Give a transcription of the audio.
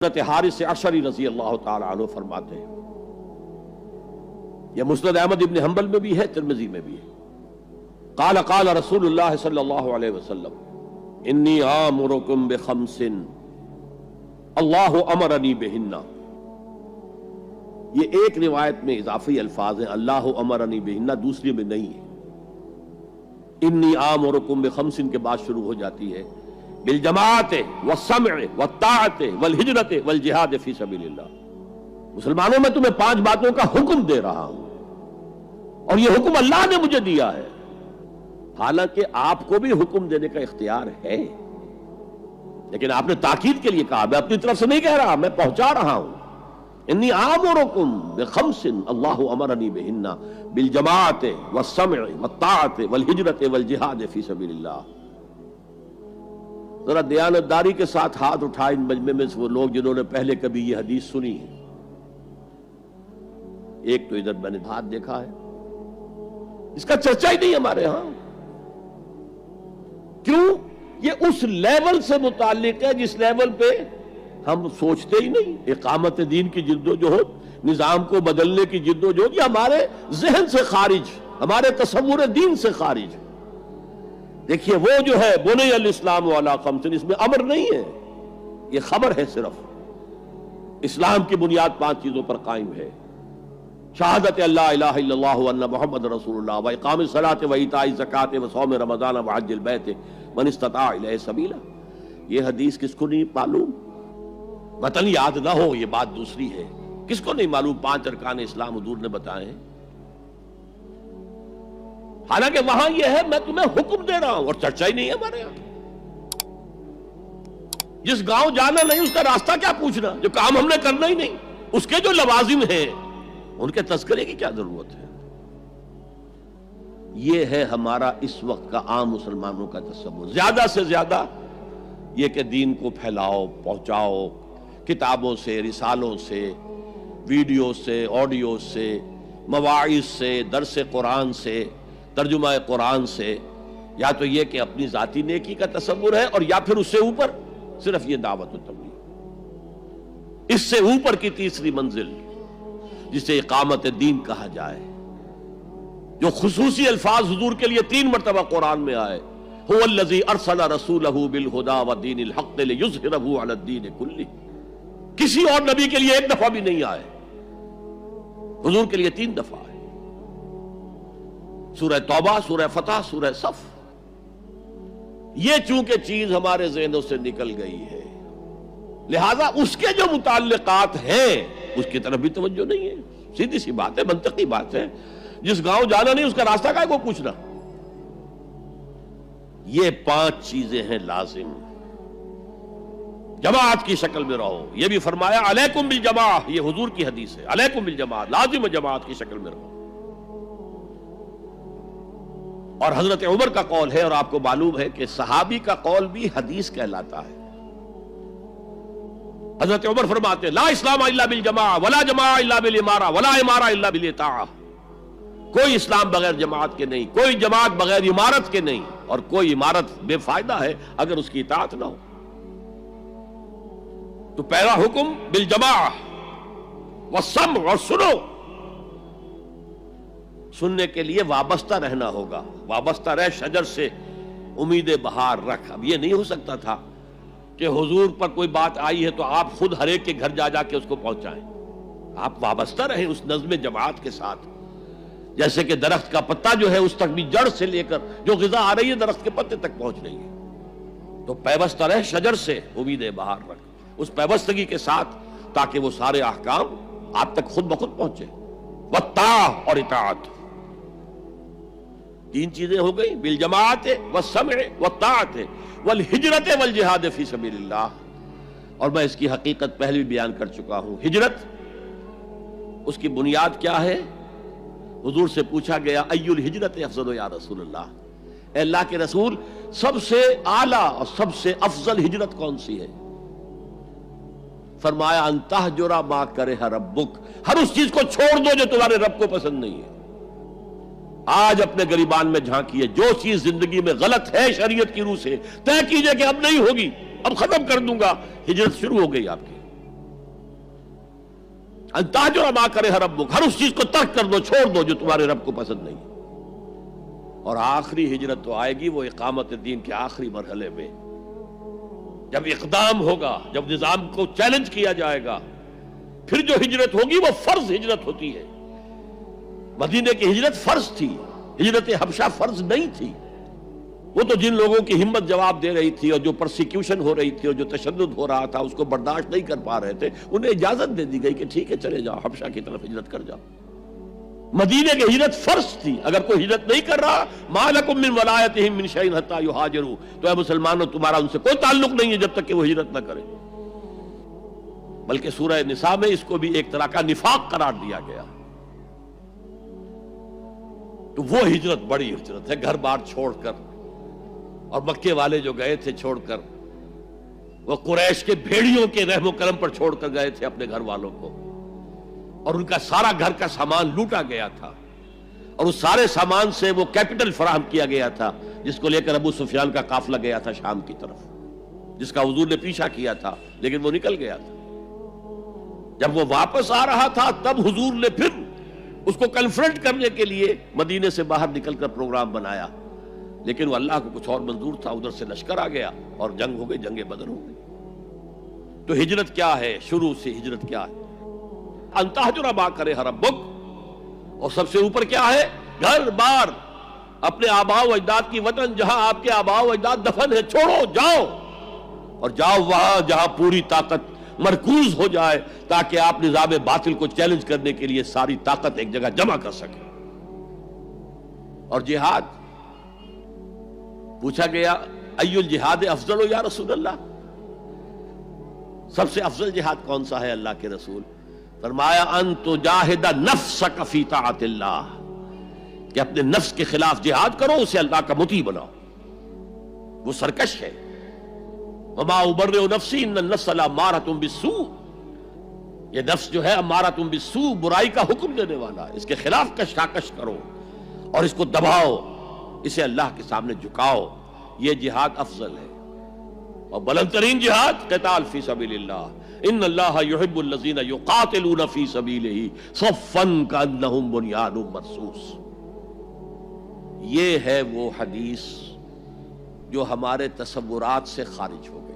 حضرت حارث عشری رضی اللہ تعالی عنہ فرماتے ہیں، یہ مسند احمد ابن حنبل میں بھی ہے، ترمذی میں بھی ہے، قال قال رسول اللہ صلی اللہ علیہ وسلم انی آمرکم بخمس اللہ امرنی بہن۔ یہ ایک روایت میں اضافی الفاظ ہیں، اللہ امرنی بہن، دوسری میں نہیں ہے۔ انی آمرکم بخمس کے بعد شروع ہو جاتی ہے بالجماعت والسمع والطاعت والہجرت والجہاد فی سبیل اللہ۔ مسلمانوں میں تمہیں 5 باتوں کا حکم دے رہا ہوں، اور یہ حکم اللہ نے مجھے دیا ہے، حالانکہ آپ کو بھی حکم دینے کا اختیار ہے، لیکن آپ نے تاکید کے لیے کہا، میں اپنی طرف سے نہیں کہہ رہا، میں پہنچا رہا ہوں۔ انی آمرکم بخمس اللہ امرنی بہن بالجماعت والسمع والطاعت والہجرت والجہاد فی سبیل اللہ۔ ذرا دیانتداری کے ساتھ ہاتھ اٹھائیں ان مجمع میں وہ لوگ جنہوں نے پہلے کبھی یہ حدیث سنی ہے۔ ایک تو ادھر میں نے ہاتھ دیکھا ہے، اس کا چرچا ہی نہیں ہمارے ہاں۔ کیوں؟ یہ اس لیول سے متعلق ہے جس لیول پہ ہم سوچتے ہی نہیں۔ اقامت دین کی جدوجہد، نظام کو بدلنے کی جدوجہد، یہ ہمارے ذہن سے خارج، ہمارے تصور دین سے خارج۔ دیکھیے وہ جو ہے بنی الاسلام علی خمس، اس میں امر نہیں ہے، یہ خبر ہے صرف۔ اسلام کی بنیاد 5 چیزوں پر قائم ہے، شہادت اللہ الہ الا اللہ وان محمد رسول اللہ، واقام الصلاۃ وایتاء الزکوٰۃ وصوم رمضان وحج البیت من استطاع الیہ سبیلا۔ یہ حدیث کس کو نہیں معلوم؟ وطن یاد نہ ہو یہ بات دوسری ہے، کس کو نہیں معلوم 5 ارکان اسلام حضور نے بتائے ہیں؟ حالانکہ وہاں یہ ہے میں تمہیں حکم دے رہا ہوں، اور چرچا ہی نہیں ہے ہمارے یہاں۔ جس گاؤں جانا نہیں اس کا راستہ کیا پوچھنا، جو کام ہم نے کرنا ہی نہیں، اس کے جو لوازم ہیں ان کے تذکرے کی کیا ضرورت ہے؟ یہ ہے ہمارا اس وقت کا عام مسلمانوں کا تصور۔ زیادہ سے زیادہ یہ کہ دین کو پھیلاؤ، پہنچاؤ، کتابوں سے، رسالوں سے، ویڈیو سے، آڈیو سے، مواعظ سے، درس قرآن سے، ترجمہ قرآن سے، یا تو یہ کہ اپنی ذاتی نیکی کا تصور ہے، اور یا پھر اس سے اوپر صرف یہ دعوت و تبلیغ۔ اس سے اوپر کی تیسری منزل جسے اقامت دین کہا جائے، جو خصوصی الفاظ حضور کے لیے 3 مرتبہ قرآن میں آئے، هو الذی ارسل رسولہ بالہدی ودین الحق لیظہرہ علی الدین کلہ۔ کسی اور نبی کے لیے 1 دفعہ بھی نہیں آئے، حضور کے لیے 3 دفعہ آئے۔ سورہ توبہ، سورہ فتح، سورہ صف۔ یہ چونکہ چیز ہمارے ذہنوں سے نکل گئی ہے، لہذا اس کے جو متعلقات ہیں اس کی طرف بھی توجہ نہیں ہے۔ سیدھی سی بات ہے، منطقی بات ہے، جس گاؤں جانا نہیں اس کا راستہ کا ہے کو پوچھنا۔ یہ 5 چیزیں ہیں لازم۔ جماعت کی شکل میں رہو، یہ بھی فرمایا علیکم بالجماع، یہ حضور کی حدیث ہے، علیکم بالجماع، لازم جماعت کی شکل میں رہو۔ اور حضرت عمر کا قول ہے، اور آپ کو معلوم ہے کہ صحابی کا قول بھی حدیث کہلاتا ہے۔ حضرت عمر فرماتے ہیں لا اسلام الا بالجماع ولا جماع الا بالامارہ ولا امارہ الا بالاطاعہ۔ کوئی اسلام بغیر جماعت کے نہیں، کوئی جماعت بغیر عمارت کے نہیں، اور کوئی عمارت بے فائدہ ہے اگر اس کی اطاعت نہ ہو۔ تو پہلا حکم بالجماع والسمع، اور سنو، سننے کے لیے وابستہ رہنا ہوگا۔ وابستہ رہ شجر سے امید بہار رکھ۔ اب یہ نہیں ہو سکتا تھا کہ حضور پر کوئی بات آئی ہے تو آپ خود ہر ایک کے گھر جا جا کے اس کو پہنچائیں۔ آپ وابستہ رہیں اس نظم جماعت کے ساتھ، جیسے کہ درخت کا پتا جو ہے اس تک بھی جڑ سے لے کر جو غذا آ رہی ہے درخت کے پتے تک پہنچ رہی ہے۔ تو پیوستہ رہ شجر سے امید بہار رکھ، اس پیوستگی کے ساتھ، تاکہ وہ سارے احکام آپ تک خود بخود پہنچے۔ والطاعہ، اور اطاعت۔ 3 چیزیں ہو گئی، بالجماعت والسمع والطاعت والہجرت والجہاد فی سبیل اللہ۔ اور میں اس کی حقیقت پہلے بھی بیان کر چکا ہوں۔ ہجرت، اس کی بنیاد کیا ہے؟ حضور سے پوچھا گیا ای الہجرت افضل یا رسول اللہ، اے اللہ کے رسول سب سے اعلیٰ اور سب سے افضل ہجرت کون سی ہے؟ فرمایا ان تہجر ما کرہ ربک، ہر اس چیز کو چھوڑ دو جو تمہارے رب کو پسند نہیں ہے۔ آج اپنے گریبان میں جھانکیے، جو چیز زندگی میں غلط ہے شریعت کی روح سے، طے کیجئے کہ اب نہیں ہوگی، اب ختم کر دوں گا، ہجرت شروع ہو گئی آپ کی۔ ان تہجر ما کرہ ربک، ہر اس چیز کو ترک کر دو، چھوڑ دو جو تمہارے رب کو پسند نہیں۔ اور آخری ہجرت تو آئے گی وہ اقامت دین کے آخری مرحلے میں، جب اقدام ہوگا، جب نظام کو چیلنج کیا جائے گا، پھر جو ہجرت ہوگی وہ فرض ہجرت ہوتی ہے۔ مدینے کی ہجرت فرض تھی، ہجرت حبشہ فرض نہیں تھی۔ وہ تو جن لوگوں کی ہمت جواب دے رہی تھی اور جو پرسیکیوشن ہو رہی تھی اور جو تشدد ہو رہا تھا اس کو برداشت نہیں کر پا رہے تھے، انہیں اجازت دے دی گئی کہ ٹھیک ہے چلے جاؤ، حبشہ کی طرف ہجرت کر جاؤ۔ مدینے کی ہجرت فرض تھی۔ اگر کوئی ہجرت نہیں کر رہا، ما لکم من ولایتہم من شیء حتی یہاجروا، تو اے مسلمانوں تمہارا ان سے کوئی تعلق نہیں ہے جب تک کہ وہ ہجرت نہ کرے۔ بلکہ سورہ نساء میں اس کو بھی ایک طرح کا نفاق قرار دیا گیا۔ تو وہ ہجرت بڑی ہجرت ہے، گھر بار چھوڑ کر، اور مکے والے جو گئے تھے چھوڑ کر، وہ قریش کے بھیڑیوں کے رحم و کرم پر چھوڑ کر گئے تھے اپنے گھر والوں کو، اور ان کا سارا گھر کا سامان لوٹا گیا تھا، اور اس سارے سامان سے وہ کیپٹل فراہم کیا گیا تھا جس کو لے کر ابو سفیان کا قافلہ گیا تھا شام کی طرف، جس کا حضور نے پیچھا کیا تھا لیکن وہ نکل گیا تھا۔ جب وہ واپس آ رہا تھا تب حضور نے پھر اس کو کنفرنٹ کرنے کے لیے مدینے سے باہر نکل کر پروگرام بنایا، لیکن وہ اللہ کو کچھ اور منظور تھا، ادھر سے لشکر آ گیا اور جنگ ہو گئی، جنگ بدر ہو گئی۔ تو ہجرت کیا ہے؟ شروع سے ہجرت کیا ہے؟ ان تہجر ما کرہ ربک، اور سب سے اوپر کیا ہے؟ گھر بار، اپنے آباء و اجداد کی وطن، جہاں آپ کے آباء و اجداد دفن ہے، چھوڑو، جاؤ، اور جاؤ وہاں جہاں پوری طاقت مرکوز ہو جائے تاکہ آپ نظام باطل کو چیلنج کرنے کے لیے ساری طاقت ایک جگہ جمع کر سکیں۔ اور جہاد پوچھا گیا ای الجہاد افضل یا رسول اللہ، سب سے افضل جہاد کون سا ہے اللہ کے رسول؟ فرمایا ان تجاہد نفسک فی طاعت اللہ، کہ اپنے نفس کے خلاف جہاد کرو، اسے اللہ کا مطیع بناؤ۔ وہ سرکش ہے، وما ابرئ نفسی ان النفس لامارۃ بالسوء، یہ نفس جو ہے امارۃ بالسوء، برائی کا حکم دینے والا ہے، اس کے خلاف کشاکش کرو اور اس کو دباؤ، اسے اللہ کے سامنے جھکاؤ، یہ جہاد افضل ہے۔ اور بلند ترین جہاد قتال فی سبیل اللہ، ان اللہ یحب الذین یقاتلون فی سبیلہ صفا کانہم بنیان مرصوص۔ یہ ہے وہ حدیث جو ہمارے تصورات سے خارج ہو گئی۔